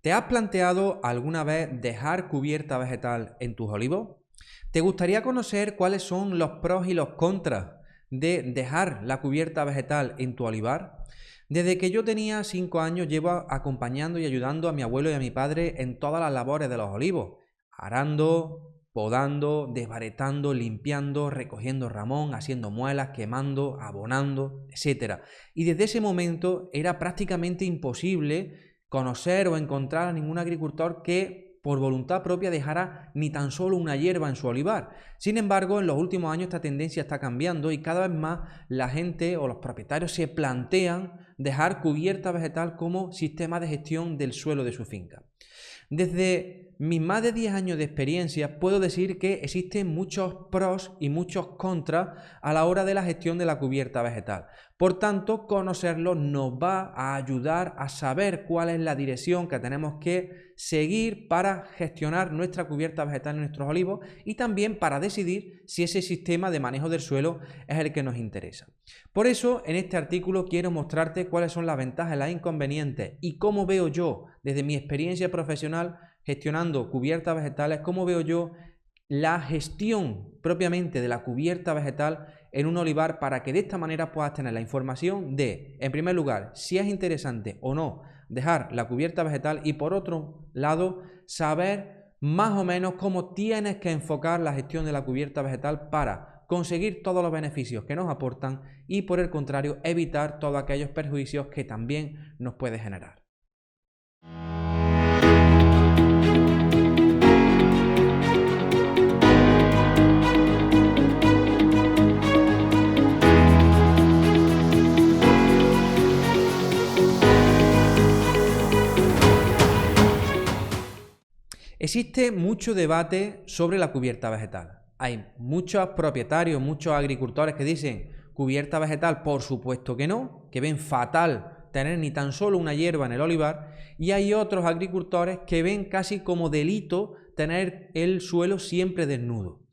¿Te has planteado alguna vez dejar cubierta vegetal en tus olivos? ¿Te gustaría conocer cuáles son los pros y los contras de dejar la cubierta vegetal en tu olivar? Desde que yo tenía 5 años llevo acompañando y ayudando a mi abuelo y a mi padre en todas las labores de los olivos, arando, podando, desbaretando, limpiando, recogiendo ramón, haciendo muelas, quemando, abonando, etc. Y desde ese momento era prácticamente imposible conocer o encontrar a ningún agricultor que por voluntad propia dejara ni tan solo una hierba en su olivar. Sin embargo, en los últimos años esta tendencia está cambiando y cada vez más la gente o los propietarios se plantean dejar cubierta vegetal como sistema de gestión del suelo de su finca. Desde mis más de 10 años de experiencia puedo decir que existen muchos pros y muchos contras a la hora de la gestión de la cubierta vegetal. Por tanto, conocerlo nos va a ayudar a saber cuál es la dirección que tenemos que seguir para gestionar nuestra cubierta vegetal en nuestros olivos y también para decidir si ese sistema de manejo del suelo es el que nos interesa. Por eso, en este artículo quiero mostrarte cuáles son las ventajas y las inconvenientes y cómo veo yo, desde mi experiencia profesional gestionando cubiertas vegetales, cómo veo yo la gestión propiamente de la cubierta vegetal en un olivar para que de esta manera puedas tener la información de, en primer lugar, si es interesante o no dejar la cubierta vegetal y por otro lado, saber más o menos cómo tienes que enfocar la gestión de la cubierta vegetal para conseguir todos los beneficios que nos aportan y por el contrario, evitar todos aquellos perjuicios que también nos puede generar. Existe mucho debate sobre la cubierta vegetal. Hay muchos propietarios, muchos agricultores que dicen cubierta vegetal, por supuesto que no, que ven fatal tener ni tan solo una hierba en el olivar, y hay otros agricultores que ven casi como delito tener el suelo siempre desnudo.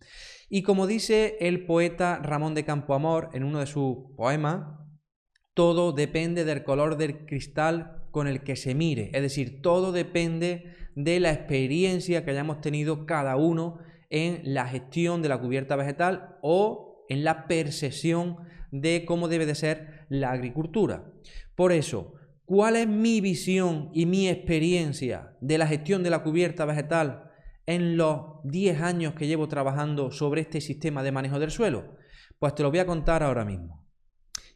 Y como dice el poeta Ramón de Campoamor en uno de sus poemas, todo depende del color del cristal con el que se mire, es decir, todo depende de la experiencia que hayamos tenido cada uno en la gestión de la cubierta vegetal o en la percepción de cómo debe de ser la agricultura. Por eso, ¿cuál es mi visión y mi experiencia de la gestión de la cubierta vegetal en los 10 años que llevo trabajando sobre este sistema de manejo del suelo? Pues te lo voy a contar ahora mismo.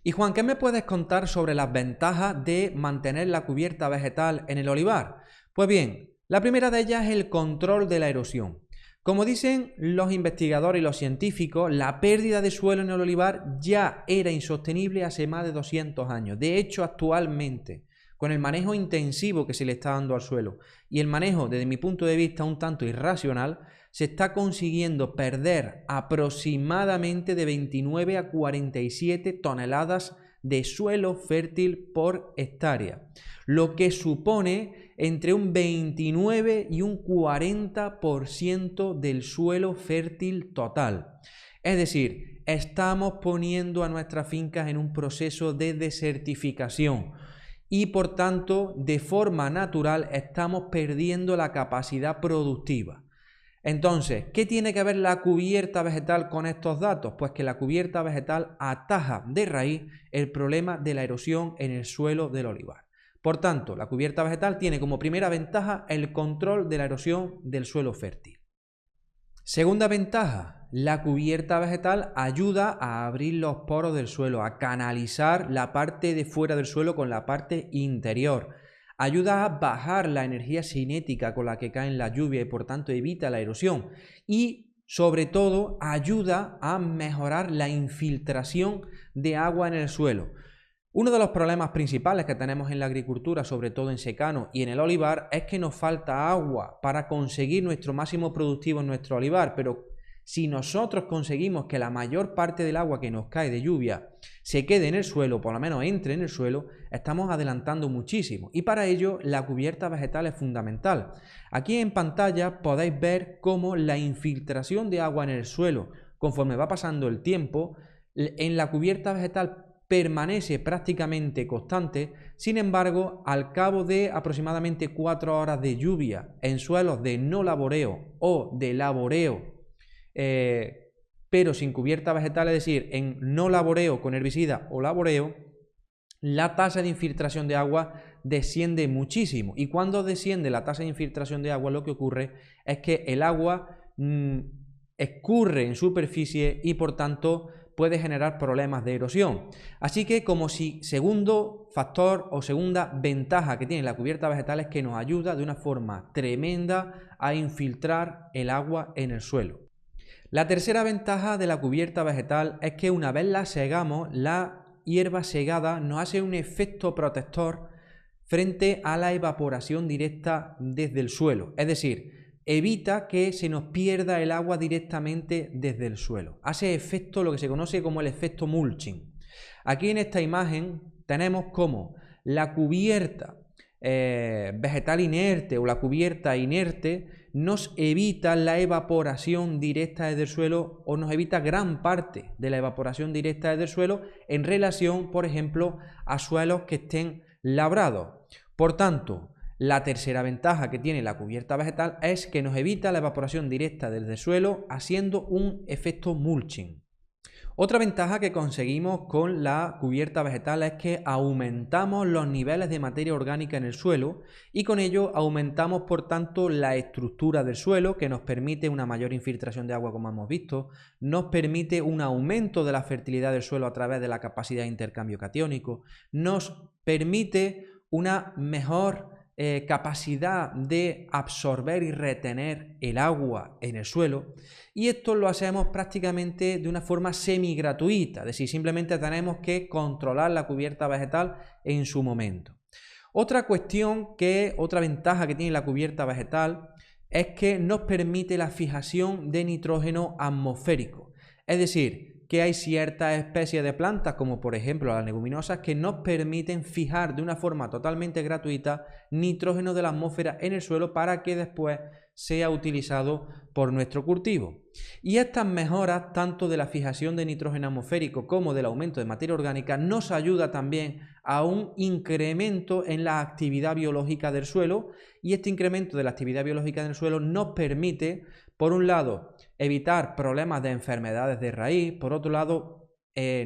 Y Juan, ¿qué me puedes contar sobre las ventajas de mantener la cubierta vegetal en el olivar? Pues bien, la primera de ellas es el control de la erosión. Como dicen los investigadores y los científicos, la pérdida de suelo en el olivar ya era insostenible hace más de 200 años. De hecho, actualmente, con el manejo intensivo que se le está dando al suelo y el manejo, desde mi punto de vista, un tanto irracional, se está consiguiendo perder aproximadamente de 29 a 47 toneladas de suelo fértil por hectárea, lo que supone entre un 29 y un 40% del suelo fértil total. Es decir, estamos poniendo a nuestras fincas en un proceso de desertificación y por tanto, de forma natural, estamos perdiendo la capacidad productiva. Entonces, ¿qué tiene que ver la cubierta vegetal con estos datos? Pues que la cubierta vegetal ataja de raíz el problema de la erosión en el suelo del olivar. Por tanto, la cubierta vegetal tiene como primera ventaja el control de la erosión del suelo fértil. Segunda ventaja, la cubierta vegetal ayuda a abrir los poros del suelo, a canalizar la parte de fuera del suelo con la parte interior. Ayuda a bajar la energía cinética con la que cae la lluvia y por tanto evita la erosión y sobre todo ayuda a mejorar la infiltración de agua en el suelo. Uno de los problemas principales que tenemos en la agricultura, sobre todo en secano y en el olivar, es que nos falta agua para conseguir nuestro máximo productivo en nuestro olivar, pero si nosotros conseguimos que la mayor parte del agua que nos cae de lluvia se quede en el suelo, por lo menos entre en el suelo, estamos adelantando muchísimo y para ello la cubierta vegetal es fundamental. Aquí en pantalla podéis ver cómo la infiltración de agua en el suelo, conforme va pasando el tiempo, en la cubierta vegetal permanece prácticamente constante. Sin embargo, al cabo de aproximadamente 4 horas de lluvia en suelos de no laboreo o de laboreo, pero sin cubierta vegetal, es decir, en no laboreo con herbicida o laboreo, la tasa de infiltración de agua desciende muchísimo. Y cuando desciende la tasa de infiltración de agua, lo que ocurre es que el agua escurre en superficie y por tanto puede generar problemas de erosión. Así que como si segundo factor o segunda ventaja que tiene la cubierta vegetal es que nos ayuda de una forma tremenda a infiltrar el agua en el suelo. La tercera ventaja de la cubierta vegetal es que una vez la segamos, la hierba segada nos hace un efecto protector frente a la evaporación directa desde el suelo. Es decir, evita que se nos pierda el agua directamente desde el suelo. Hace efecto, lo que se conoce como el efecto mulching. Aquí en esta imagen tenemos como la cubierta vegetal inerte o la cubierta inerte nos evita la evaporación directa desde el suelo o nos evita gran parte de la evaporación directa desde el suelo en relación, por ejemplo, a suelos que estén labrados. Por tanto, la tercera ventaja que tiene la cubierta vegetal es que nos evita la evaporación directa desde el suelo haciendo un efecto mulching. Otra ventaja que conseguimos con la cubierta vegetal es que aumentamos los niveles de materia orgánica en el suelo y con ello aumentamos por tanto la estructura del suelo, que nos permite una mayor infiltración de agua como hemos visto, nos permite un aumento de la fertilidad del suelo a través de la capacidad de intercambio catiónico, nos permite una mejor capacidad de absorber y retener el agua en el suelo, y esto lo hacemos prácticamente de una forma semi gratuita, es decir, simplemente tenemos que controlar la cubierta vegetal en su momento. Otra ventaja que tiene la cubierta vegetal es que nos permite la fijación de nitrógeno atmosférico, es decir, que hay ciertas especies de plantas, como por ejemplo las leguminosas, que nos permiten fijar de una forma totalmente gratuita nitrógeno de la atmósfera en el suelo para que después sea utilizado por nuestro cultivo. Y estas mejoras, tanto de la fijación de nitrógeno atmosférico como del aumento de materia orgánica, nos ayuda también a un incremento en la actividad biológica del suelo, y este incremento de la actividad biológica del suelo nos permite, por un lado, evitar problemas de enfermedades de raíz, por otro lado,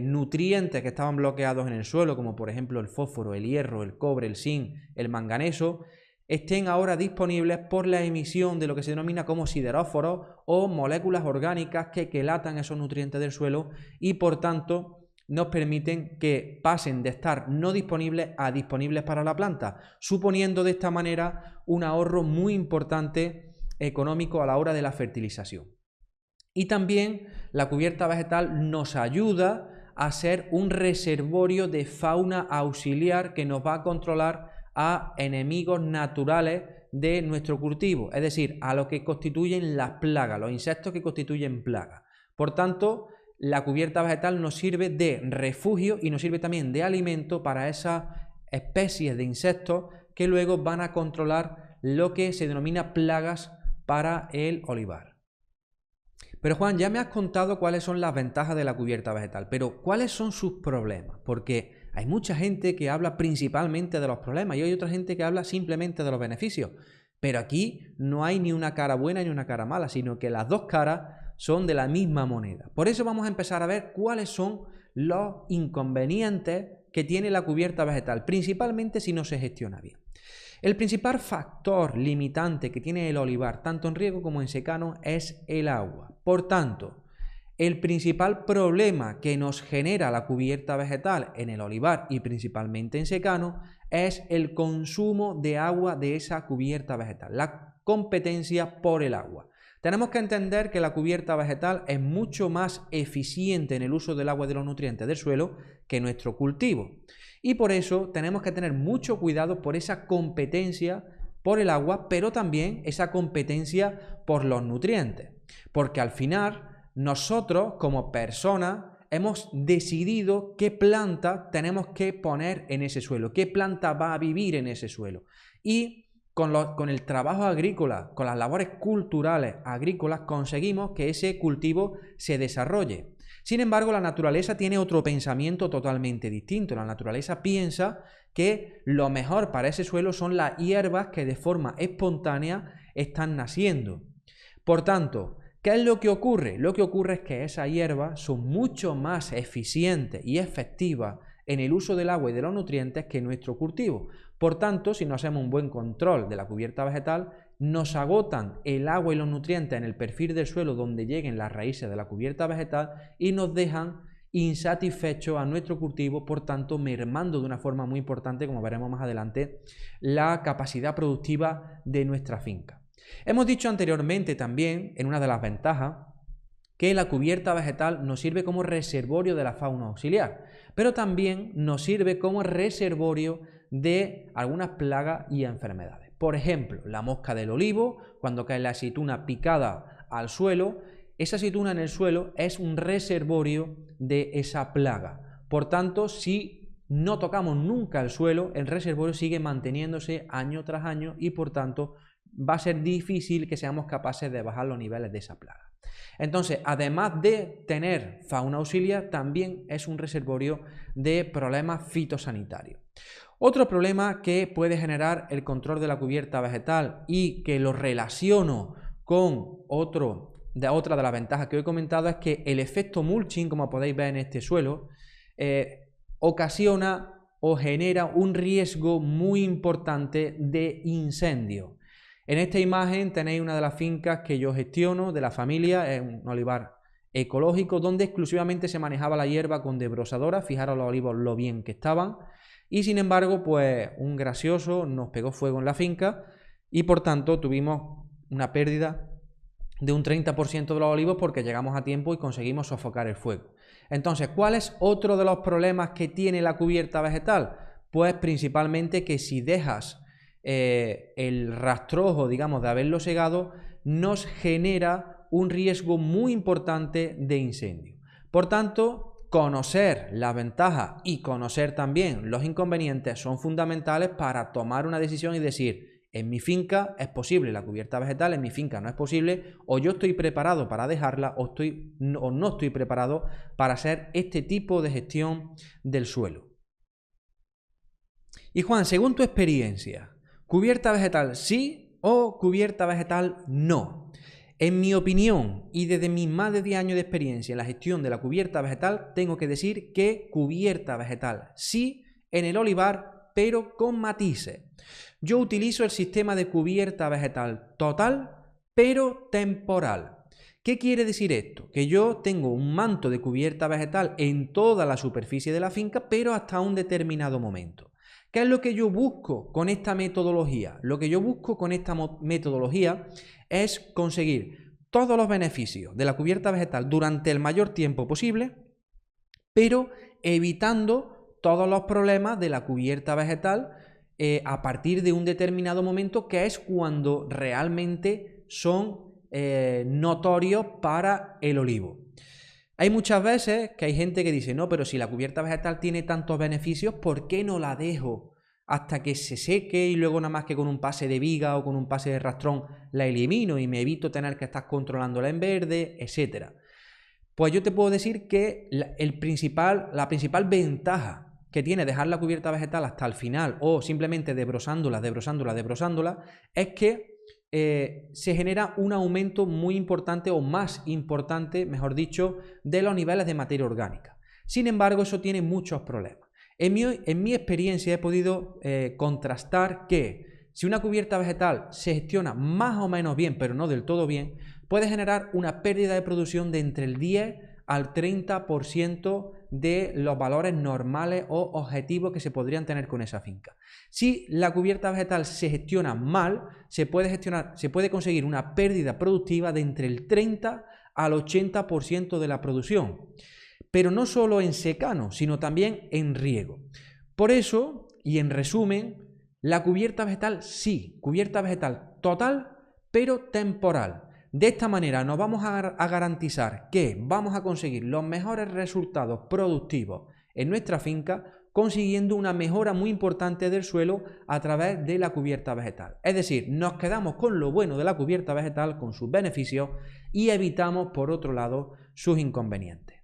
nutrientes que estaban bloqueados en el suelo, como por ejemplo el fósforo, el hierro, el cobre, el zinc, el manganeso, estén ahora disponibles por la emisión de lo que se denomina como sideróforos o moléculas orgánicas que quelatan esos nutrientes del suelo y por tanto nos permiten que pasen de estar no disponibles a disponibles para la planta, suponiendo de esta manera un ahorro muy importante económico a la hora de la fertilización. Y también la cubierta vegetal nos ayuda a ser un reservorio de fauna auxiliar que nos va a controlar a enemigos naturales de nuestro cultivo, es decir, a lo que constituyen las plagas, los insectos que constituyen plagas. Por tanto, la cubierta vegetal nos sirve de refugio y nos sirve también de alimento para esas especies de insectos que luego van a controlar lo que se denomina plagas para el olivar. Pero Juan, ya me has contado cuáles son las ventajas de la cubierta vegetal, pero ¿cuáles son sus problemas? Porque hay mucha gente que habla principalmente de los problemas y hay otra gente que habla simplemente de los beneficios. Pero aquí no hay ni una cara buena ni una cara mala, sino que las dos caras son de la misma moneda. Por eso vamos a empezar a ver cuáles son los inconvenientes que tiene la cubierta vegetal, principalmente si no se gestiona bien. El principal factor limitante que tiene el olivar, tanto en riego como en secano, es el agua. Por tanto, el principal problema que nos genera la cubierta vegetal en el olivar y principalmente en secano es el consumo de agua de esa cubierta vegetal, la competencia por el agua. Tenemos que entender que la cubierta vegetal es mucho más eficiente en el uso del agua y de los nutrientes del suelo que nuestro cultivo. Y por eso tenemos que tener mucho cuidado por esa competencia por el agua, pero también esa competencia por los nutrientes. Porque al final, nosotros como personas hemos decidido qué planta tenemos que poner en ese suelo, qué planta va a vivir en ese suelo. Y con el trabajo agrícola, con las labores culturales agrícolas, conseguimos que ese cultivo se desarrolle. Sin embargo, la naturaleza tiene otro pensamiento totalmente distinto. La naturaleza piensa que lo mejor para ese suelo son las hierbas que de forma espontánea están naciendo. Por tanto, ¿qué es lo que ocurre? Lo que ocurre es que esas hierbas son mucho más eficientes y efectivas en el uso del agua y de los nutrientes que nuestro cultivo. Por tanto, si no hacemos un buen control de la cubierta vegetal, nos agotan el agua y los nutrientes en el perfil del suelo donde lleguen las raíces de la cubierta vegetal y nos dejan insatisfechos a nuestro cultivo, por tanto mermando de una forma muy importante, como veremos más adelante, la capacidad productiva de nuestra finca. Hemos dicho anteriormente también, en una de las ventajas, que la cubierta vegetal nos sirve como reservorio de la fauna auxiliar, pero también nos sirve como reservorio de algunas plagas y enfermedades. Por ejemplo, la mosca del olivo, cuando cae la aceituna picada al suelo, esa aceituna en el suelo es un reservorio de esa plaga. Por tanto, si no tocamos nunca el suelo, el reservorio sigue manteniéndose año tras año y por tanto va a ser difícil que seamos capaces de bajar los niveles de esa plaga. Entonces, además de tener fauna auxiliar, también es un reservorio de problemas fitosanitarios. Otro problema que puede generar el control de la cubierta vegetal y que lo relaciono con otra de las ventajas que he comentado es que el efecto mulching, como podéis ver en este suelo, ocasiona o genera un riesgo muy importante de incendio. En esta imagen tenéis una de las fincas que yo gestiono de la familia, es un olivar ecológico donde exclusivamente se manejaba la hierba con desbrosadora. Fijaros los olivos lo bien que estaban y sin embargo pues un gracioso nos pegó fuego en la finca y por tanto tuvimos una pérdida de un 30% de los olivos porque llegamos a tiempo y conseguimos sofocar el fuego. Entonces, ¿cuál es otro de los problemas que tiene la cubierta vegetal? Pues principalmente que si dejas el rastrojo, digamos, de haberlo segado, nos genera un riesgo muy importante de incendio. Por tanto, conocer las ventajas y conocer también los inconvenientes son fundamentales para tomar una decisión y decir, en mi finca es posible la cubierta vegetal, en mi finca no es posible, o yo estoy preparado para dejarla o no estoy preparado para hacer este tipo de gestión del suelo. Y Juan, según tu experiencia, ¿cubierta vegetal sí o cubierta vegetal no? En mi opinión y desde mis más de 10 años de experiencia en la gestión de la cubierta vegetal, tengo que decir que cubierta vegetal sí en el olivar, pero con matices. Yo utilizo el sistema de cubierta vegetal total, pero temporal. ¿Qué quiere decir esto? Que yo tengo un manto de cubierta vegetal en toda la superficie de la finca, pero hasta un determinado momento. ¿Qué es lo que yo busco con esta metodología? Lo que yo busco con esta metodología es conseguir todos los beneficios de la cubierta vegetal durante el mayor tiempo posible, pero evitando todos los problemas de la cubierta vegetal a partir de un determinado momento, que es cuando realmente son notorios para el olivo. Hay muchas veces que hay gente que dice, no, pero si la cubierta vegetal tiene tantos beneficios, ¿por qué no la dejo hasta que se seque y luego nada más que con un pase de viga o con un pase de rastrón la elimino y me evito tener que estar controlándola en verde, etcétera? Pues yo te puedo decir que la principal ventaja que tiene dejar la cubierta vegetal hasta el final o simplemente desbrozándola, es que se genera un aumento muy importante o más importante, mejor dicho, de los niveles de materia orgánica. Sin embargo, eso tiene muchos problemas. En mi experiencia he podido contrastar que si una cubierta vegetal se gestiona más o menos bien, pero no del todo bien, puede generar una pérdida de producción de entre el 10 al 30% de los valores normales o objetivos que se podrían tener con esa finca. Si la cubierta vegetal se gestiona mal, se puede conseguir una pérdida productiva de entre el 30 al 80% de la producción, pero no solo en secano, sino también en riego. Por eso, y en resumen, la cubierta vegetal sí, cubierta vegetal total, pero temporal. De esta manera nos vamos a garantizar que vamos a conseguir los mejores resultados productivos en nuestra finca, consiguiendo una mejora muy importante del suelo a través de la cubierta vegetal. Es decir, nos quedamos con lo bueno de la cubierta vegetal, con sus beneficios, y evitamos, por otro lado, sus inconvenientes.